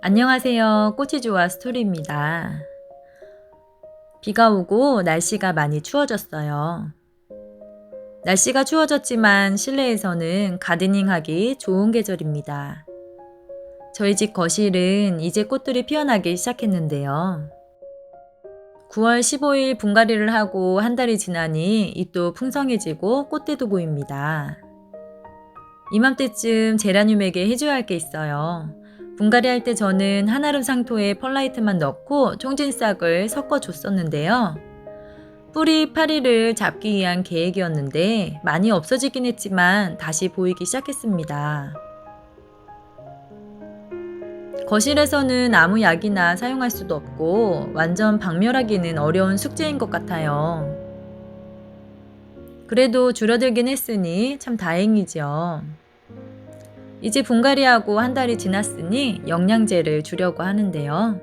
안녕하세요. 꽃이 좋아 스토리입니다. 비가 오고 날씨가 많이 추워졌어요. 날씨가 추워졌지만 실내에서는 가드닝하기 좋은 계절입니다. 저희 집 거실은 이제 꽃들이 피어나기 시작했는데요. 9월 15일 분갈이를 하고 한 달이 지나니 잎도 풍성해지고 꽃대도 보입니다. 이맘때쯤 제라늄에게 해줘야 할 게 있어요. 분갈이 할 때 저는 한아름 상토에 펄라이트만 넣고 총진싹을 섞어 줬었는데요. 뿌리 파리를 잡기 위한 계획이었는데 많이 없어지긴 했지만 다시 보이기 시작했습니다. 거실에서는 아무 약이나 사용할 수도 없고 완전 박멸하기는 어려운 숙제인 것 같아요. 그래도 줄어들긴 했으니 참 다행이죠. 이제 분갈이하고 한 달이 지났으니 영양제를 주려고 하는데요.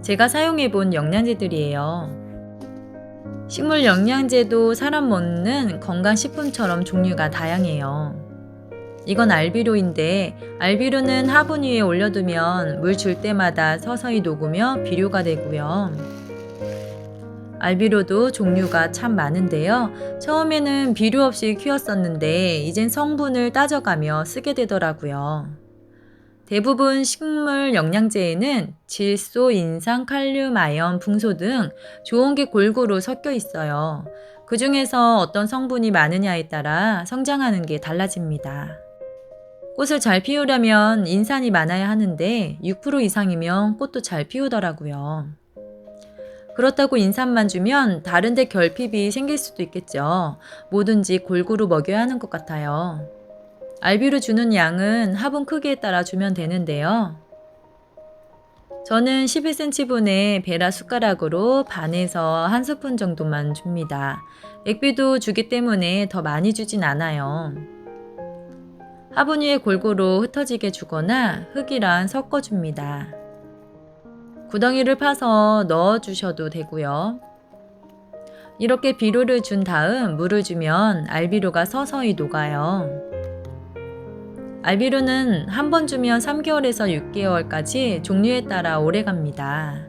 제가 사용해본 영양제들이에요. 식물 영양제도 사람 먹는 건강식품처럼 종류가 다양해요. 이건 알비로인데 알비로는 화분 위에 올려두면 물 줄 때마다 서서히 녹으며 비료가 되고요. 알비로도 종류가 참 많은데요. 처음에는 비료 없이 키웠었는데 이젠 성분을 따져가며 쓰게 되더라고요. 대부분 식물 영양제에는 질소, 인상, 칼륨, 아연, 붕소 등 좋은 게 골고루 섞여 있어요. 그 중에서 어떤 성분이 많으냐에 따라 성장하는 게 달라집니다. 꽃을 잘 피우려면 인산이 많아야 하는데 6% 이상이면 꽃도 잘 피우더라고요. 그렇다고 인삼만 주면 다른데 결핍이 생길 수도 있겠죠. 뭐든지 골고루 먹여야 하는 것 같아요. 알비로 주는 양은 화분 크기에 따라 주면 되는데요. 저는 11cm분의 베라 숟가락으로 반에서 한 스푼 정도만 줍니다. 액비도 주기 때문에 더 많이 주진 않아요. 화분 위에 골고루 흩어지게 주거나 흙이랑 섞어줍니다. 구덩이를 파서 넣어주셔도 되고요. 이렇게 비료를 준 다음 물을 주면 알비로가 서서히 녹아요. 알비로는 한 번 주면 3개월에서 6개월까지 종류에 따라 오래 갑니다.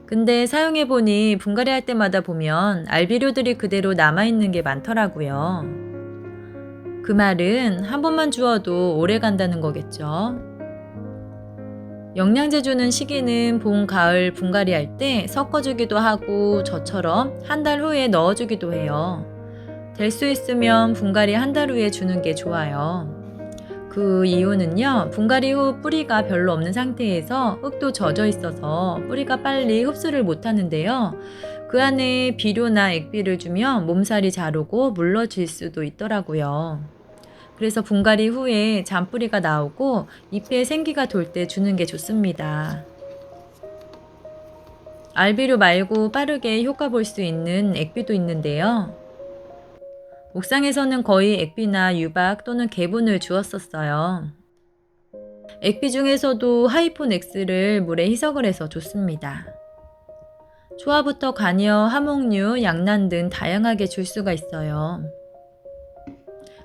근데 사용해보니 분갈이 할 때마다 보면 알비로들이 그대로 남아있는 게 많더라고요. 그 말은 한 번만 주어도 오래 간다는 거겠죠. 영양제 주는 시기는 봄, 가을 분갈이 할 때 섞어주기도 하고 저처럼 한 달 후에 넣어주기도 해요. 될 수 있으면 분갈이 한 달 후에 주는 게 좋아요. 그 이유는요, 분갈이 후 뿌리가 별로 없는 상태에서 흙도 젖어 있어서 뿌리가 빨리 흡수를 못 하는데요. 그 안에 비료나 액비를 주면 몸살이 자르고 물러질 수도 있더라고요. 그래서 분갈이 후에 잔뿌리가 나오고 잎에 생기가 돌 때 주는 게 좋습니다. 알비료 말고 빠르게 효과 볼 수 있는 액비도 있는데요. 옥상에서는 거의 액비나 유박 또는 개분을 주었었어요. 액비 중에서도 하이포넥스를 물에 희석을 해서 줬습니다. 초아부터 관여, 하목류, 양난 등 다양하게 줄 수가 있어요.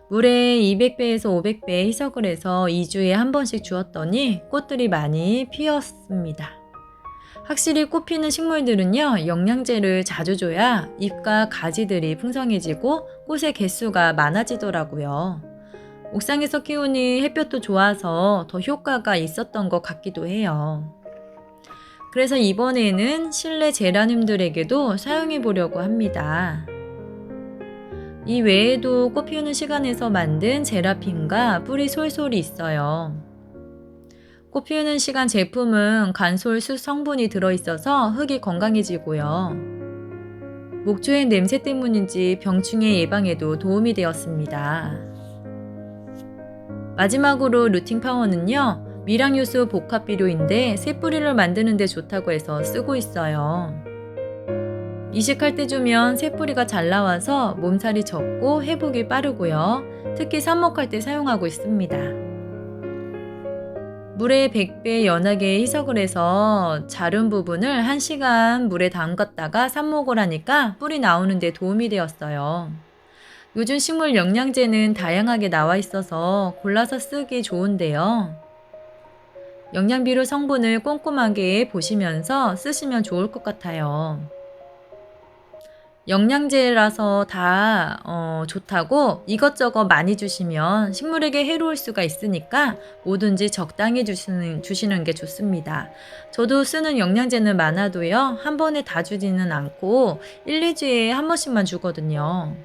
물에 200배에서 500배 희석을 해서 2주에 한 번씩 주었더니 꽃들이 많이 피었습니다. 확실히 꽃 피는 식물들은요, 영양제를 자주 줘야 잎과 가지들이 풍성해지고 꽃의 개수가 많아지더라고요. 옥상에서 키우니 햇볕도 좋아서 더 효과가 있었던 것 같기도 해요. 그래서 이번에는 실내 제라늄들에게도 사용해 보려고 합니다. 이 외에도 꽃 피우는 시간에서 만든 제라핀과 뿌리 솔솔이 있어요. 꽃 피우는 시간 제품은 간솔 성분이 들어있어서 흙이 건강해지고요. 목초의 냄새 때문인지 병충해 예방에도 도움이 되었습니다. 마지막으로 루팅 파워는요, 미량요소 복합 비료인데 새뿌리를 만드는 데 좋다고 해서 쓰고 있어요. 이식할 때 주면 새뿌리가 잘 나와서 몸살이 적고 회복이 빠르고요. 특히 삽목할 때 사용하고 있습니다. 물에 100배 연하게 희석을 해서 자른 부분을 1시간 물에 담갔다가 삽목을 하니까 뿌리 나오는 데 도움이 되었어요. 요즘 식물 영양제는 다양하게 나와 있어서 골라서 쓰기 좋은데요. 영양비료 성분을 꼼꼼하게 보시면서 쓰시면 좋을 것 같아요. 영양제라서 다 좋다고 이것저것 많이 주시면 식물에게 해로울 수가 있으니까 뭐든지 적당히 주시는 게 좋습니다. 저도 쓰는 영양제는 많아도요. 한 번에 다 주지는 않고 1, 2주에 한 번씩만 주거든요.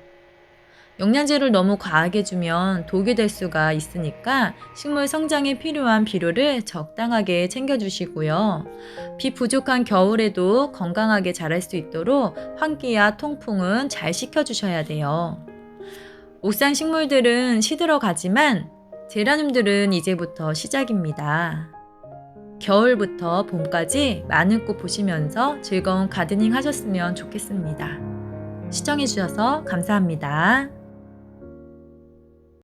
영양제를 너무 과하게 주면 독이 될 수가 있으니까 식물 성장에 필요한 비료를 적당하게 챙겨주시고요. 비 부족한 겨울에도 건강하게 자랄 수 있도록 환기와 통풍은 잘 시켜주셔야 돼요. 옥상 식물들은 시들어가지만 제라늄들은 이제부터 시작입니다. 겨울부터 봄까지 많은 꽃 보시면서 즐거운 가드닝 하셨으면 좋겠습니다. 시청해주셔서 감사합니다.